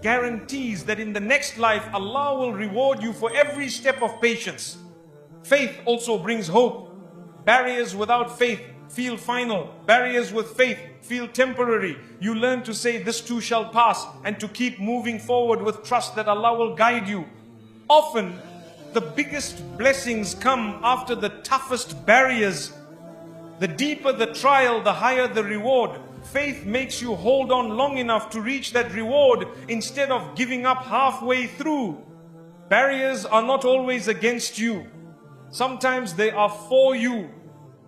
guarantees that in the next life Allah will reward you for every step of patience. Faith also brings hope. Barriers without faith feel final. Barriers with faith feel temporary. You learn to say this too shall pass and to keep moving forward with trust that Allah will guide you. Often, the biggest blessings come after the toughest barriers. The deeper the trial, the higher the reward. Faith makes you hold on long enough to reach that reward instead of giving up halfway through. Barriers are not always against you. Sometimes they are for you.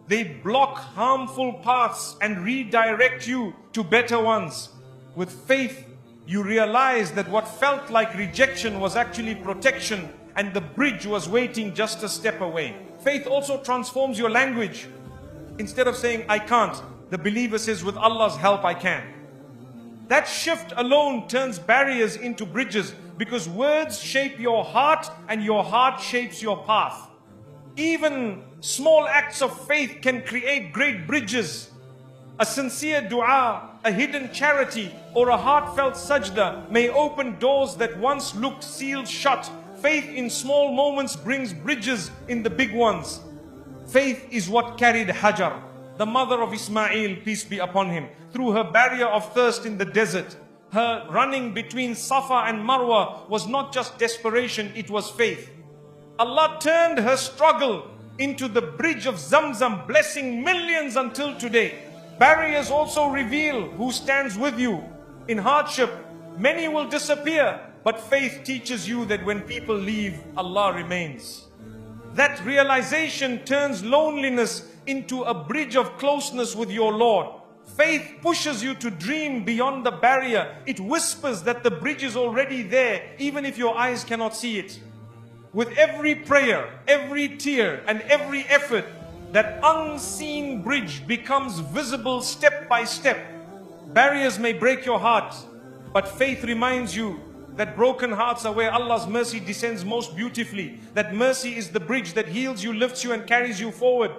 They block harmful paths and redirect you to better ones. With faith, you realize that what felt like rejection was actually protection, and the bridge was waiting just a step away. Faith also transforms your language. Instead of saying, I can't, the believer says, with Allah's help, I can. That shift alone turns barriers into bridges, because words shape your heart and your heart shapes your path. Even small acts of faith can create great bridges. A sincere dua, a hidden charity, or a heartfelt sajda may open doors that once looked sealed shut. Faith in small moments brings bridges in the big ones. Faith is what carried Hajar, the mother of Ismail, peace be upon him, through her barrier of thirst in the desert. Her running between Safa and Marwa was not just desperation, it was faith. Allah turned her struggle into the bridge of Zamzam, blessing millions until today. Barriers also reveal who stands with you. In hardship, many will disappear, but faith teaches you that when people leave, Allah remains. That realization turns loneliness into a bridge of closeness with your Lord. Faith pushes you to dream beyond the barrier. It whispers that the bridge is already there, even if your eyes cannot see it. With every prayer, every tear, and every effort, that unseen bridge becomes visible step by step. Barriers may break your heart, but faith reminds you that broken hearts are where Allah's mercy descends most beautifully. That mercy is the bridge that heals you, lifts you, and carries you forward.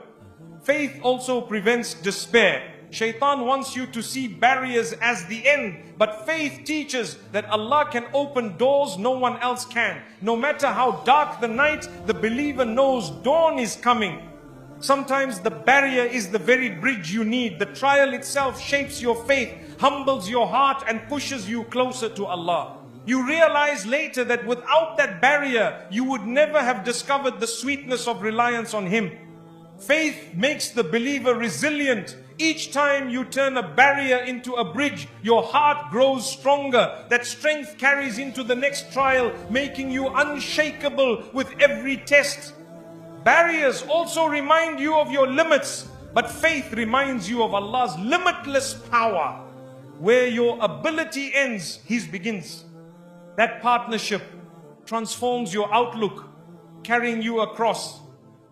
Faith also prevents despair. Shaitan wants you to see barriers as the end, but faith teaches that Allah can open doors no one else can. No matter how dark the night, the believer knows dawn is coming. Sometimes the barrier is the very bridge you need. The trial itself shapes your faith, humbles your heart, and pushes you closer to Allah. You realize later that without that barrier, you would never have discovered the sweetness of reliance on Him. Faith makes the believer resilient. Each time you turn a barrier into a bridge, your heart grows stronger. That strength carries into the next trial, making you unshakable with every test. Barriers also remind you of your limits, but faith reminds you of Allah's limitless power. Where your ability ends, His begins. That partnership transforms your outlook, carrying you across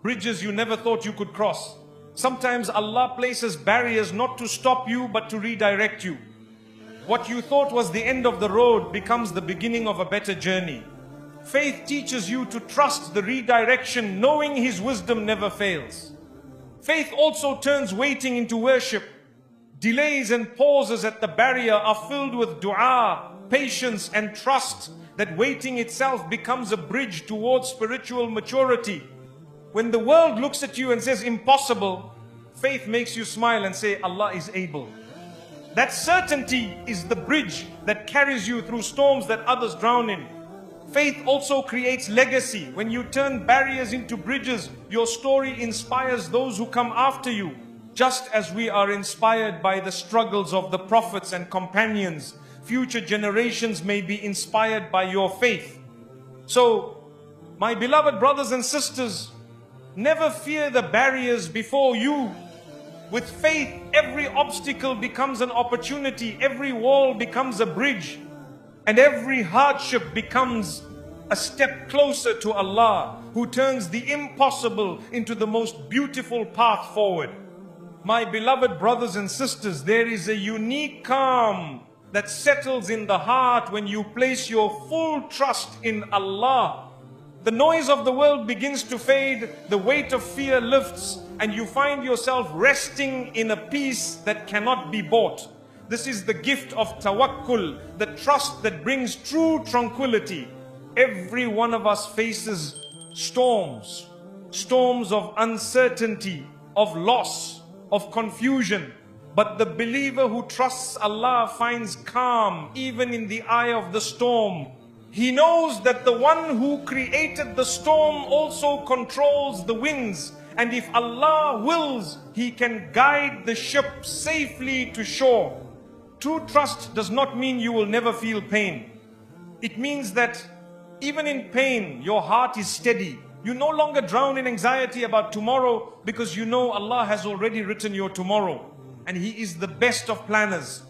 bridges you never thought you could cross. Sometimes Allah places barriers not to stop you, but to redirect you. What you thought was the end of the road becomes the beginning of a better journey. Faith teaches you to trust the redirection, knowing His wisdom never fails. Faith also turns waiting into worship. Delays and pauses at the barrier are filled with dua, patience, and trust. That waiting itself becomes a bridge towards spiritual maturity. When the world looks at you and says impossible, faith makes you smile and say Allah is able. That certainty is the bridge that carries you through storms that others drown in. Faith also creates legacy. When you turn barriers into bridges, your story inspires those who come after you. Just as we are inspired by the struggles of the prophets and companions, future generations may be inspired by your faith. So, my beloved brothers and sisters, never fear the barriers before you. With faith, every obstacle becomes an opportunity, every wall becomes a bridge, and every hardship becomes a step closer to Allah, who turns the impossible into the most beautiful path forward. My beloved brothers and sisters, there is a unique calm that settles in the heart when you place your full trust in Allah. The noise of the world begins to fade, the weight of fear lifts, and you find yourself resting in a peace that cannot be bought. This is the gift of tawakkul, the trust that brings true tranquility. Every one of us faces storms, storms of uncertainty, of loss, of confusion. But the believer who trusts Allah finds calm even in the eye of the storm. He knows that the one who created the storm also controls the winds. And if Allah wills, He can guide the ship safely to shore. True trust does not mean you will never feel pain. It means that even in pain, your heart is steady. You no longer drown in anxiety about tomorrow because you know Allah has already written your tomorrow. And He is the best of planners.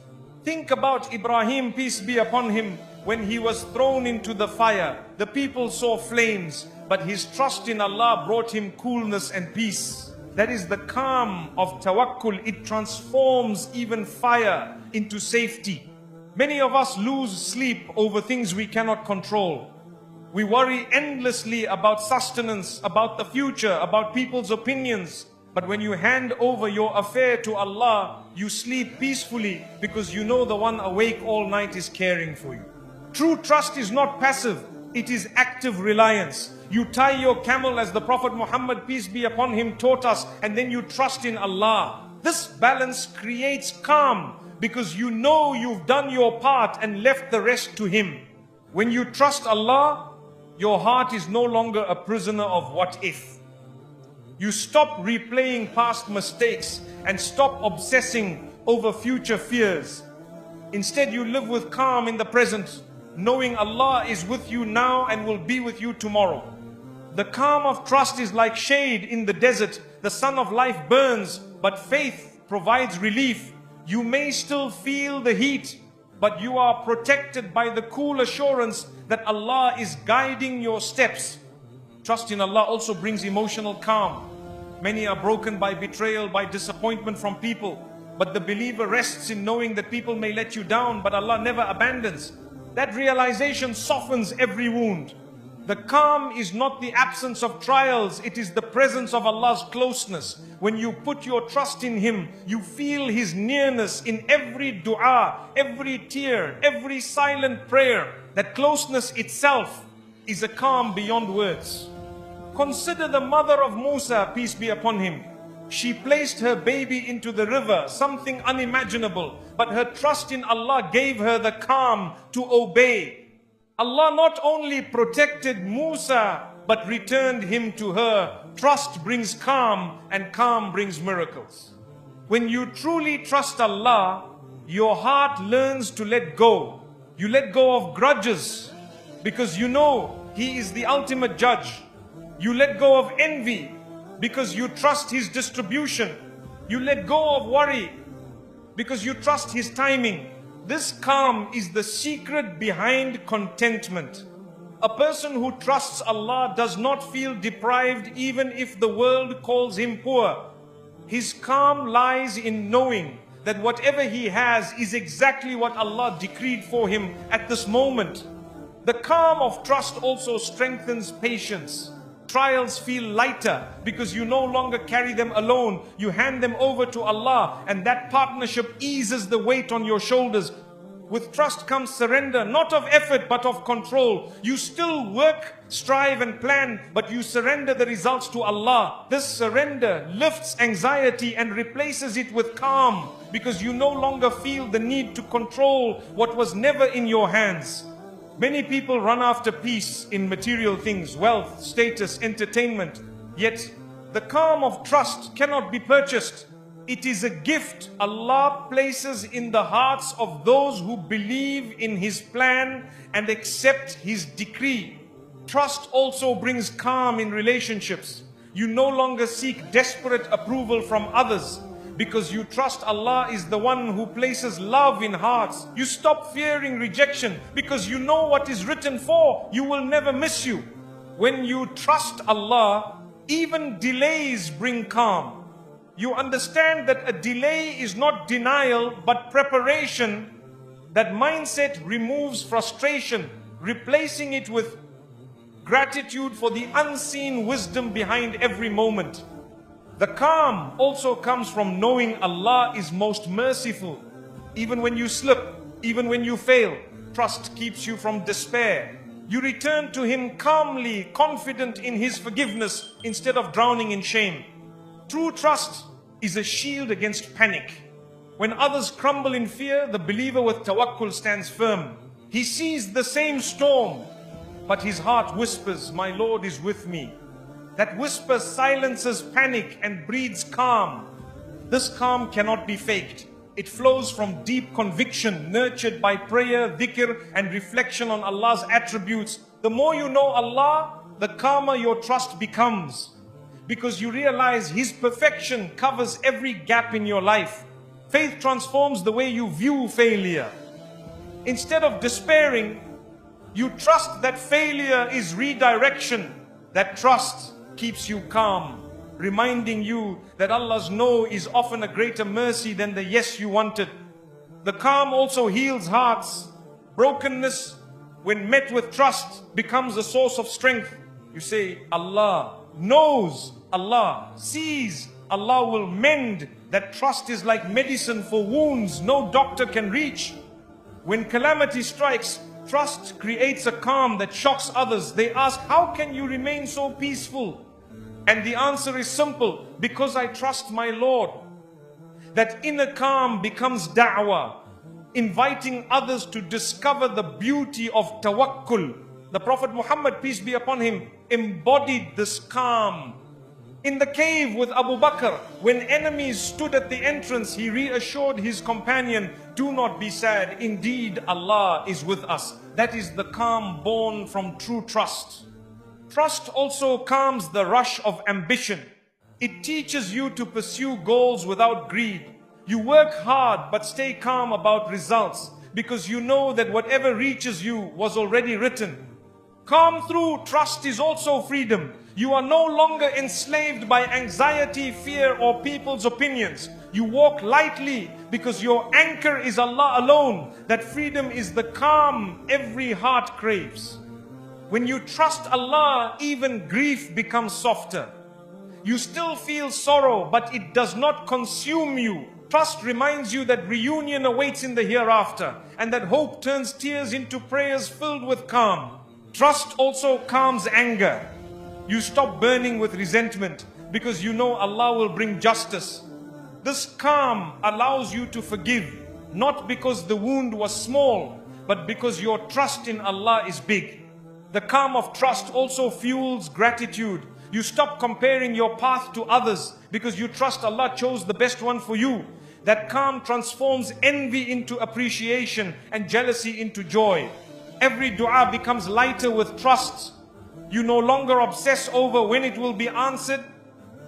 Think about Ibrahim, peace be upon him, when he was thrown into the fire. The people saw flames, but his trust in Allah brought him coolness and peace. That is the calm of tawakkul. It transforms even fire into safety. Many of us lose sleep over things we cannot control. We worry endlessly about sustenance, about the future, about people's opinions. But when you hand over your affair to Allah, you sleep peacefully because you know the one awake all night is caring for you. True trust is not passive, it is active reliance. You tie your camel as the Prophet Muhammad, peace be upon him, taught us, and then you trust in Allah. This balance creates calm because you know you've done your part and left the rest to Him. When you trust Allah, your heart is no longer a prisoner of what if. You stop replaying past mistakes and stop obsessing over future fears. Instead, you live with calm in the present, knowing Allah is with you now and will be with you tomorrow. The calm of trust is like shade in the desert. The sun of life burns, but faith provides relief. You may still feel the heat, but you are protected by the cool assurance that Allah is guiding your steps. Trust in Allah also brings emotional calm. Many are broken by betrayal, by disappointment from people. But the believer rests in knowing that people may let you down, but Allah never abandons. That realization softens every wound. The calm is not the absence of trials, it is the presence of Allah's closeness. When you put your trust in Him, you feel His nearness in every dua, every tear, every silent prayer. That closeness itself is a calm beyond words. Consider the mother of Musa, peace be upon him. She placed her baby into the river, something unimaginable. But her trust in Allah gave her the calm to obey. Allah not only protected Musa, but returned him to her. Trust brings calm, and calm brings miracles. When you truly trust Allah, your heart learns to let go. You let go of grudges, because you know He is the ultimate judge. You let go of envy because you trust His distribution. You let go of worry because you trust His timing. This calm is the secret behind contentment. A person who trusts Allah does not feel deprived even if the world calls him poor. His calm lies in knowing that whatever he has is exactly what Allah decreed for him at this moment. The calm of trust also strengthens patience. Trials feel lighter because you no longer carry them alone. You hand them over to Allah, and that partnership eases the weight on your shoulders. With trust comes surrender, not of effort but of control. You still work, strive and plan, but you surrender the results to Allah. This surrender lifts anxiety and replaces it with calm because you no longer feel the need to control what was never in your hands. Many people run after peace in material things, wealth, status, entertainment. Yet the calm of trust cannot be purchased. It is a gift Allah places in the hearts of those who believe in His plan and accept His decree. Trust also brings calm in relationships. You no longer seek desperate approval from others because you trust Allah is the one who places love in hearts. You stop fearing rejection because you know what is written for you will never miss you. When you trust Allah, even delays bring calm. You understand that a delay is not denial but preparation. That mindset removes frustration, replacing it with gratitude for the unseen wisdom behind every moment. The calm also comes from knowing Allah is most merciful. Even when you slip, even when you fail, trust keeps you from despair. You return to Him calmly, confident in His forgiveness instead of drowning in shame. True trust is a shield against panic. When others crumble in fear, the believer with tawakkul stands firm. He sees the same storm, but his heart whispers, "My Lord is with me." That whisper silences panic and breeds calm. This calm cannot be faked. It flows from deep conviction, nurtured by prayer, dhikr, and reflection on Allah's attributes. The more you know Allah, the calmer your trust becomes, because you realize His perfection covers every gap in your life. Faith transforms the way you view failure. Instead of despairing, you trust that failure is redirection. That trust keeps you calm, reminding you that Allah's no is often a greater mercy than the yes you wanted. The calm also heals hearts. Brokenness, when met with trust, becomes a source of strength. You say, Allah knows, Allah sees, Allah will mend. That trust is like medicine for wounds no doctor can reach. When calamity strikes, trust creates a calm that shocks others. They ask, "How can you remain so peaceful?" And the answer is simple: because I trust my Lord. That inner calm becomes da'wah, inviting others to discover the beauty of tawakkul. The Prophet Muhammad, peace be upon him, embodied this calm. In the cave with Abu Bakr, when enemies stood at the entrance, he reassured his companion, "Do not be sad, indeed Allah is with us." That is the calm born from true trust. Trust also calms the rush of ambition. It teaches you to pursue goals without greed. You work hard but stay calm about results, because you know that whatever reaches you was already written. Calm through trust is also freedom. You are no longer enslaved by anxiety, fear, or people's opinions. You walk lightly because your anchor is Allah alone. That freedom is the calm every heart craves. When you trust Allah, even grief becomes softer. You still feel sorrow, but it does not consume you. Trust reminds you that reunion awaits in the hereafter, and that hope turns tears into prayers filled with calm. Trust also calms anger. You stop burning with resentment because you know Allah will bring justice. This calm allows you to forgive, not because the wound was small, but because your trust in Allah is big. The calm of trust also fuels gratitude. You stop comparing your path to others because you trust Allah chose the best one for you. That calm transforms envy into appreciation and jealousy into joy. Every dua becomes lighter with trust. You no longer obsess over when it will be answered.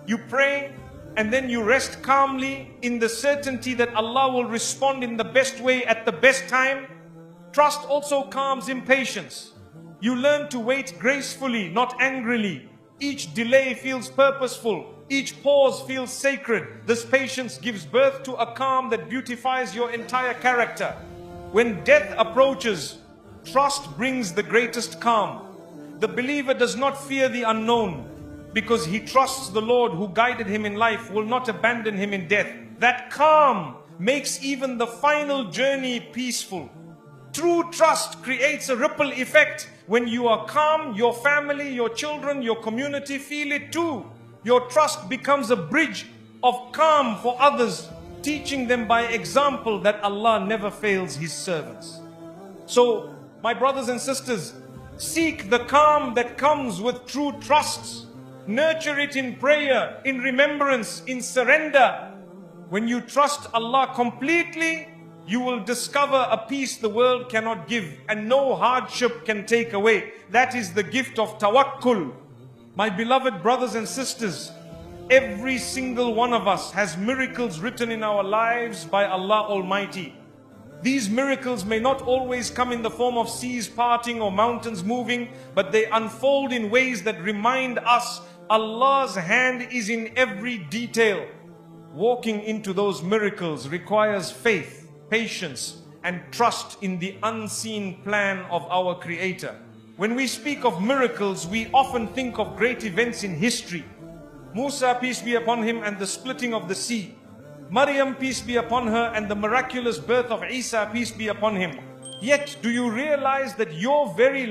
You pray and then you rest calmly in the certainty that Allah will respond in the best way at the best time. Trust also calms impatience. You learn to wait gracefully, not angrily. Each delay feels purposeful. Each pause feels sacred. This patience gives birth to a calm that beautifies your entire character. When death approaches, trust brings the greatest calm. The believer does not fear the unknown because he trusts the Lord who guided him in life will not abandon him in death. That calm makes even the final journey peaceful. True trust creates a ripple effect. When you are calm, your family, your children, your community feel it too. Your trust becomes a bridge of calm for others, teaching them by example that Allah never fails His servants. So, my brothers and sisters, seek the calm that comes with true trust. Nurture it in prayer, in remembrance, in surrender. When you trust Allah completely, you will discover a peace the world cannot give and no hardship can take away. That is the gift of tawakkul. My beloved brothers and sisters, every single one of us has miracles written in our lives by Allah Almighty. These miracles may not always come in the form of seas parting or mountains moving, but they unfold in ways that remind us Allah's hand is in every detail. Walking into those miracles requires faith, patience, and trust in the unseen plan of our Creator. When we speak of miracles, we often think of great events in history. Musa, peace be upon him, and the splitting of the sea. Maryam, peace be upon her, and the miraculous birth of Isa, peace be upon him. Yet, do you realize that your very